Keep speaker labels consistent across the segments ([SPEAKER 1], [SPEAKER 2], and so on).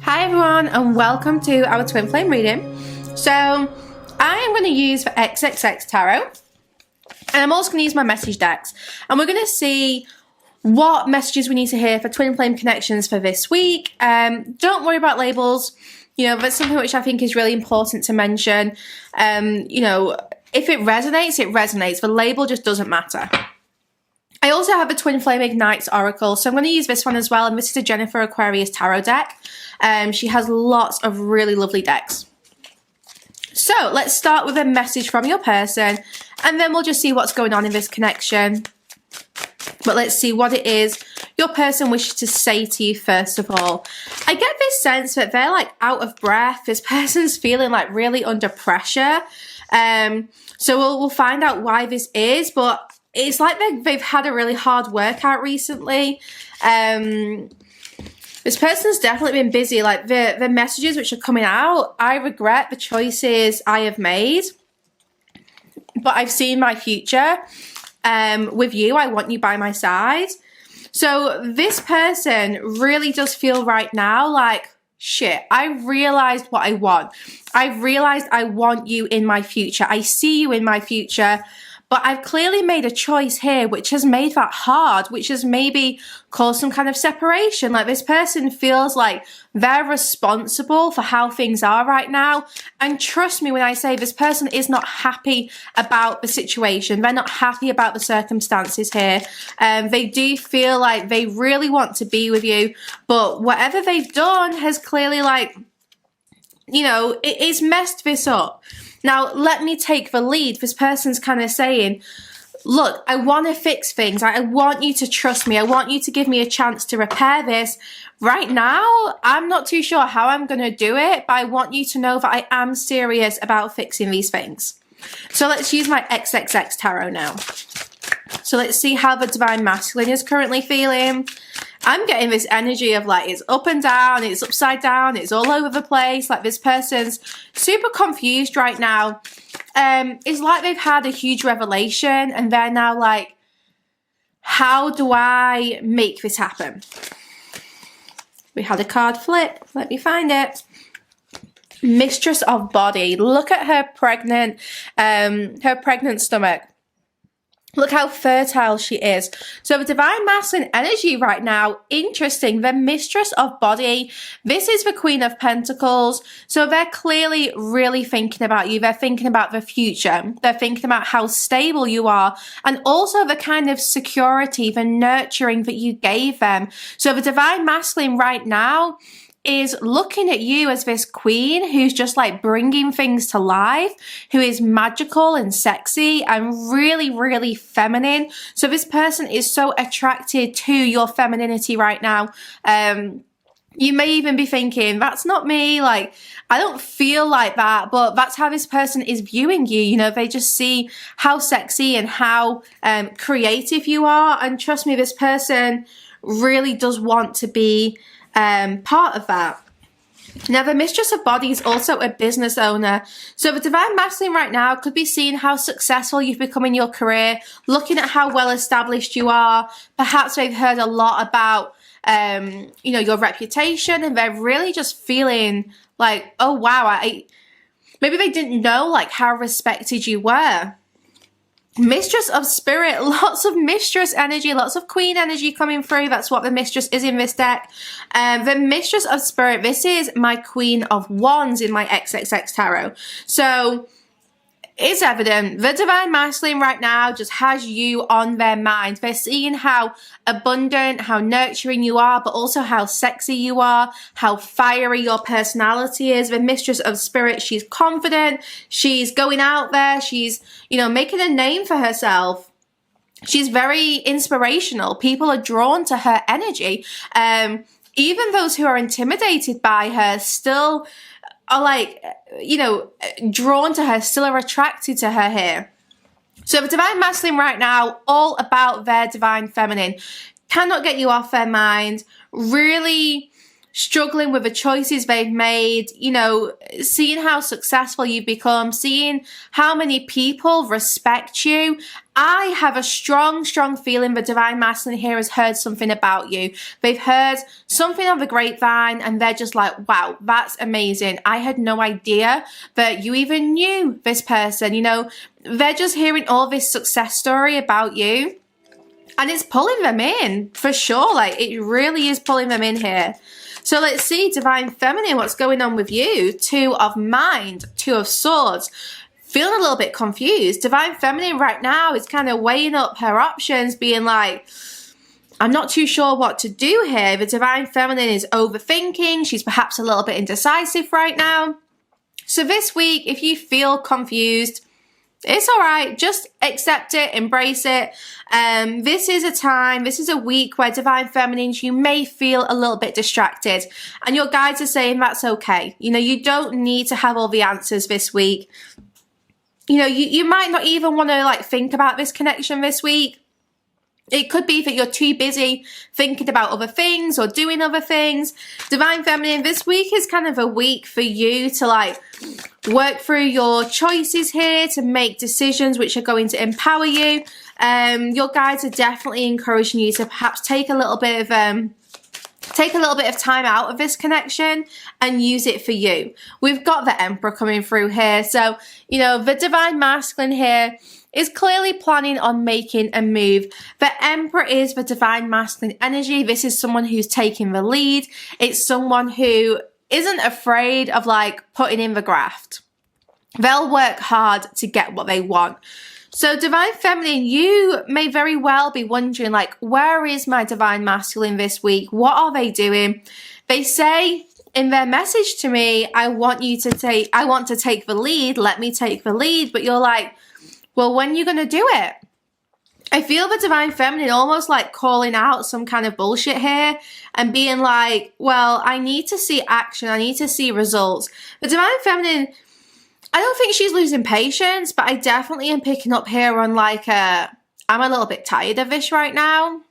[SPEAKER 1] Hi everyone and welcome to our Twinflame reading. So I am going to use for XXX Tarot and I'm also going to use my message decks and we're going to see what messages we need to hear for Twinflame connections for this week. Don't worry about labels, that's something which I think is really important to mention. If it resonates. The label just doesn't matter. I also have a Twinflame Ignites Oracle, so I'm going to use this one as well, and this is a Jennifer Aquarius tarot deck. She has lots of really lovely decks. So let's start with a message from your person, and then we'll just see what's going on in this connection. But let's see what it is your person wishes to say to you first of all. I get this sense that they're like out of breath. This person's feeling like really under pressure. So we'll find out why this is, but it's like they've had a really hard workout recently. This person's definitely been busy. Like the messages which are coming out, I regret the choices I have made, but I've seen my future. With you, I want you by my side. So this person really does feel right now like, shit, I realized what I want. I've realized I want you in my future. I see you in my future. But I've clearly made a choice here which has made that hard, which has maybe caused some kind of separation. Like this person feels like they're responsible for how things are right now. And trust me when I say this person is not happy about the situation. They're not happy about the circumstances here. They do feel like they really want to be with you. But whatever they've done has clearly it's messed this up. Now, let me take the lead. This person's kind of saying, look, I want to fix things. I want you to trust me. I want you to give me a chance to repair this. Right now, I'm not too sure how I'm going to do it, but I want you to know that I am serious about fixing these things. So let's use my XXX Tarot now. So let's see how the Divine Masculine is currently feeling. I'm getting this energy of like it's up and down, it's upside down, it's all over the place. Like this person's super confused right now. It's like they've had a huge revelation and they're now like, how do I make this happen? We had a card flip. Let me find it. Mistress of Body. Look at her pregnant stomach. Look how fertile she is. So the Divine Masculine energy right now, interesting. The Mistress of Body. This is the Queen of Pentacles. So they're clearly really thinking about you. They're thinking about the future. They're thinking about how stable you are. And also the kind of security, the nurturing that you gave them. So the Divine Masculine right now is looking at you as this queen who's just like bringing things to life, who is magical and sexy and really, really feminine. So this person is so attracted to your femininity right now. You may even be thinking, that's not me. Like, I don't feel like that, but that's how this person is viewing you. They just see how sexy and how creative you are. And trust me, this person really does want to be part of that. Now, the Mistress of Body is also a business owner. So the Divine Masculine right now could be seeing how successful you've become in your career, looking at how well established you are. Perhaps they've heard a lot about, your reputation and they're really just feeling like, oh, wow, maybe they didn't know like how respected you were. Mistress of Spirit, lots of mistress energy, lots of queen energy coming through. That's what the mistress is in this deck. The Mistress of Spirit, this is my Queen of Wands in my XXX Tarot. So it's evident the Divine Masculine right now just has you on their mind. They're seeing how abundant, how nurturing you are, but also how sexy you are, how fiery your personality is. The Mistress of Spirit, she's confident, she's going out there, she's, making a name for herself. She's very inspirational. People are drawn to her energy. Even those who are intimidated by her still are like, drawn to her, still are attracted to her here. So the Divine Masculine right now, all about their Divine Feminine. Cannot get you off their mind. Really struggling with the choices they've made, you know, seeing how successful you've become, seeing how many people respect you. I have a strong feeling the Divine Masculine here has heard something about you. They've heard something on the grapevine and they're just like, wow, that's amazing. I had no idea that you even knew this person. You know, they're just hearing all this success story about you and it's pulling them in for sure. Like, it really is pulling them in here. So let's see, Divine Feminine, what's going on with you? Two of Mind, Two of Swords. Feeling a little bit confused. Divine Feminine right now is kind of weighing up her options, being like, I'm not too sure what to do here. The Divine Feminine is overthinking. She's perhaps a little bit indecisive right now. So this week, if you feel confused, it's all right. Just accept it, embrace it. This is a time, this is a week where Divine Feminines, you may feel a little bit distracted. And your guides are saying that's okay. You know, you don't need to have all the answers this week. You know, you might not even want to like think about this connection this week. It could be that you're too busy thinking about other things or doing other things. Divine Feminine, this week is kind of a week for you to like work through your choices here, to make decisions which are going to empower you. Your guides are definitely encouraging you to perhaps take a little bit of time out of this connection and use it for you. We've got the Emperor coming through here. So, you know, the Divine Masculine here is clearly planning on making a move. The Emperor is the Divine Masculine energy. This is someone who's taking the lead. It's someone who isn't afraid of like putting in the graft. They'll work hard to get what they want. So Divine Feminine, you may very well be wondering, like, where is my Divine Masculine this week? What are they doing? They say in their message to me, I want to take the lead. Let me take the lead. But you're like, well, when are you going to do it? I feel the Divine Feminine almost like calling out some kind of bullshit here and being like, well, I need to see action. I need to see results. The Divine Feminine, I don't think she's losing patience, but I definitely am picking up here on like, I'm a little bit tired of this right now.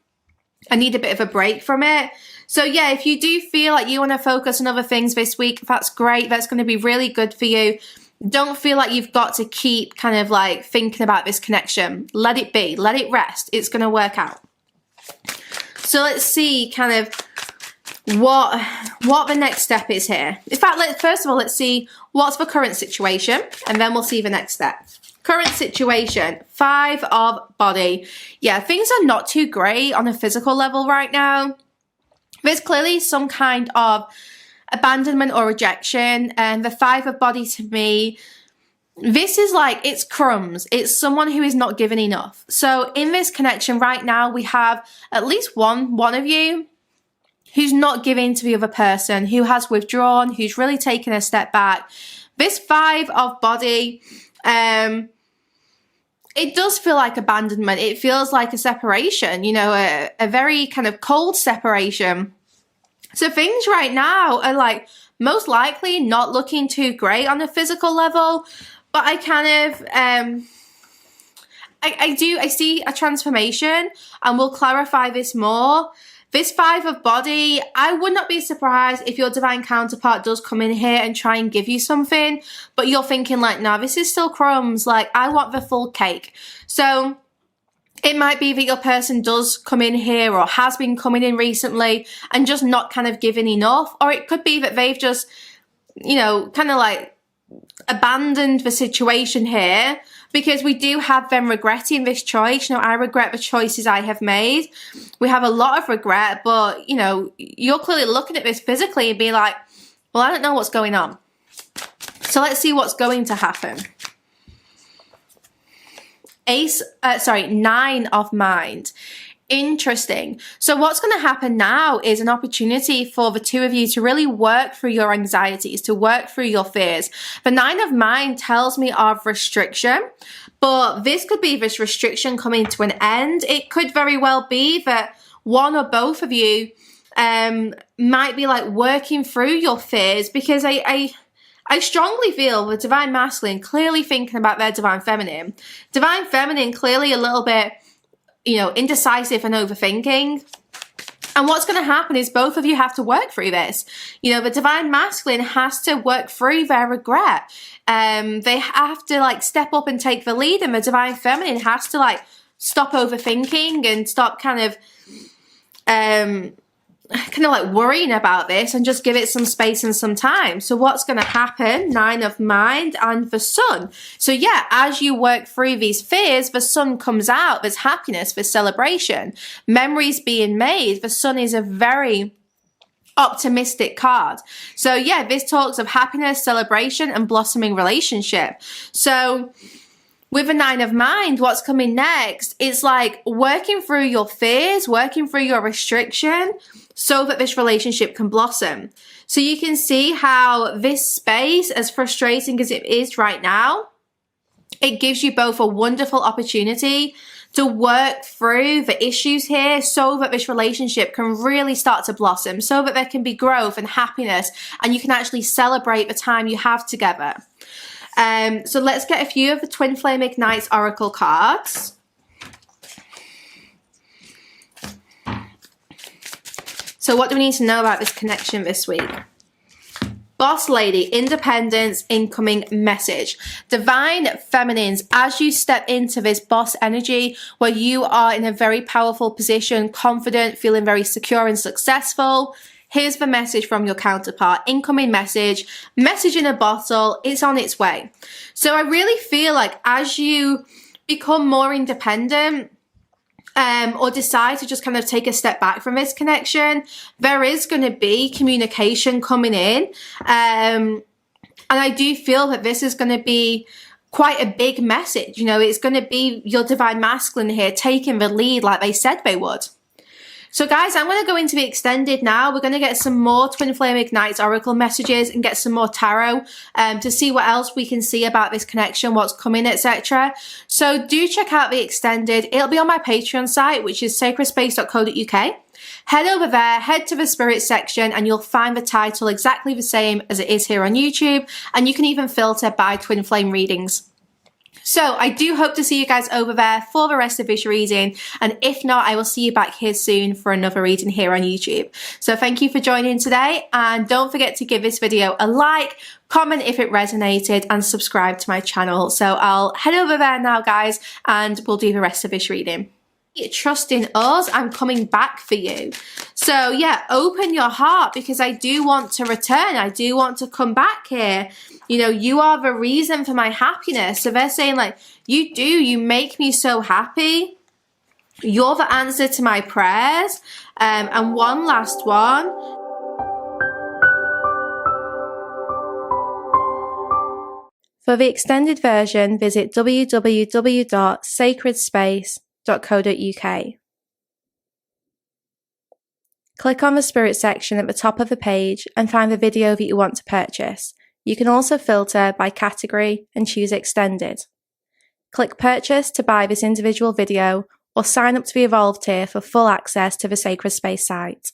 [SPEAKER 1] I need a bit of a break from it. So yeah, if you do feel like you want to focus on other things this week, that's great. That's going to be really good for you. Don't feel like you've got to keep kind of like thinking about this connection. Let it be, let it rest. It's going to work out. So let's see kind of what the next step is here. In fact, first of all, let's see what's the current situation, and then we'll see the next step. Current situation, 5 of Body. Yeah, things are not too great on a physical level right now. There's clearly some kind of abandonment or rejection, and the 5 of Body to me, this is like, it's crumbs. It's someone who is not given enough. So in this connection right now, we have at least one of you who's not giving to the other person, who has withdrawn, who's really taken a step back. This 5 of Body, it does feel like abandonment. It feels like a separation, you know, a very kind of cold separation. So things right now are like most likely not looking too great on a physical level, but I kind of, I see a transformation, and we'll clarify this more. This 5 of Body, I would not be surprised if your divine counterpart does come in here and try and give you something, but you're thinking like, no, this is still crumbs. Like, I want the full cake. So it might be that your person does come in here or has been coming in recently and just not kind of giving enough. Or it could be that they've just, you know, kind of like abandoned the situation here, because we do have them regretting this choice. You know, I regret the choices I have made. We have a lot of regret, but, you know, you're clearly looking at this physically and being like, well, I don't know what's going on. So let's see what's going to happen. 9 of Mind. Interesting. So what's going to happen now is an opportunity for the 2 of you to really work through your anxieties, to work through your fears. The 9 of Mind tells me of restriction, but this could be this restriction coming to an end. It could very well be that one or both of you might be like working through your fears, because I strongly feel the Divine Masculine clearly thinking about their Divine Feminine. Divine Feminine clearly a little bit, you know, indecisive and overthinking. And what's going to happen is both of you have to work through this. You know, the divine masculine has to work through their regret. They have to like step up and take the lead, and the divine feminine has to like stop overthinking and stop kind of like worrying about this and just give it some space and some time. So what's going to happen? 9 of Mind and the Sun. So yeah, as you work through these fears, the Sun comes out. There's happiness, there's celebration, memories being made. The Sun is a very optimistic card. So yeah, this talks of happiness, celebration, and blossoming relationship. So with the 9 of Mind, what's coming next is like working through your fears, working through your restriction so that this relationship can blossom. So you can see how this space, as frustrating as it is right now, it gives you both a wonderful opportunity to work through the issues here so that this relationship can really start to blossom, so that there can be growth and happiness, and you can actually celebrate the time you have together. So let's get a few of the Twinflame Ignites Oracle cards. So what do we need to know about this connection this week? Boss lady, independence, incoming message. Divine feminines, as you step into this boss energy where you are in a very powerful position, confident, feeling very secure and successful, here's the message from your counterpart. Incoming message, message in a bottle, it's on its way. So I really feel like as you become more independent, or decide to just kind of take a step back from this connection, there is going to be communication coming in. And I do feel that this is going to be quite a big message. You know, it's going to be your divine masculine here taking the lead like they said they would. So guys, I'm going to go into the extended now. We're going to get some more Twinflame Ignites Oracle messages and get some more tarot to see what else we can see about this connection, what's coming, etc. So do check out the extended. It'll be on my Patreon site, which is sacredspace.co.uk. Head over there, head to the spirit section, and you'll find the title exactly the same as it is here on YouTube. And you can even filter by Twinflame readings. So I do hope to see you guys over there for the rest of this reading. And if not, I will see you back here soon for another reading here on YouTube. So thank you for joining today. And don't forget to give this video a like, comment if it resonated, and subscribe to my channel. So I'll head over there now, guys, and we'll do the rest of this reading. Trust in us, I'm coming back for you. So yeah, open your heart, because I do want to return. I do want to come back here. You know, you are the reason for my happiness. So they're saying like, you make me so happy. You're the answer to my prayers. And one last one. For the extended version, visit www.sacredspace.co.uk. Click on the Spirit section at the top of the page and find the video that you want to purchase. You can also filter by category and choose Extended. Click Purchase to buy this individual video, or sign up to the Evolved tier for full access to the Sacred Space site.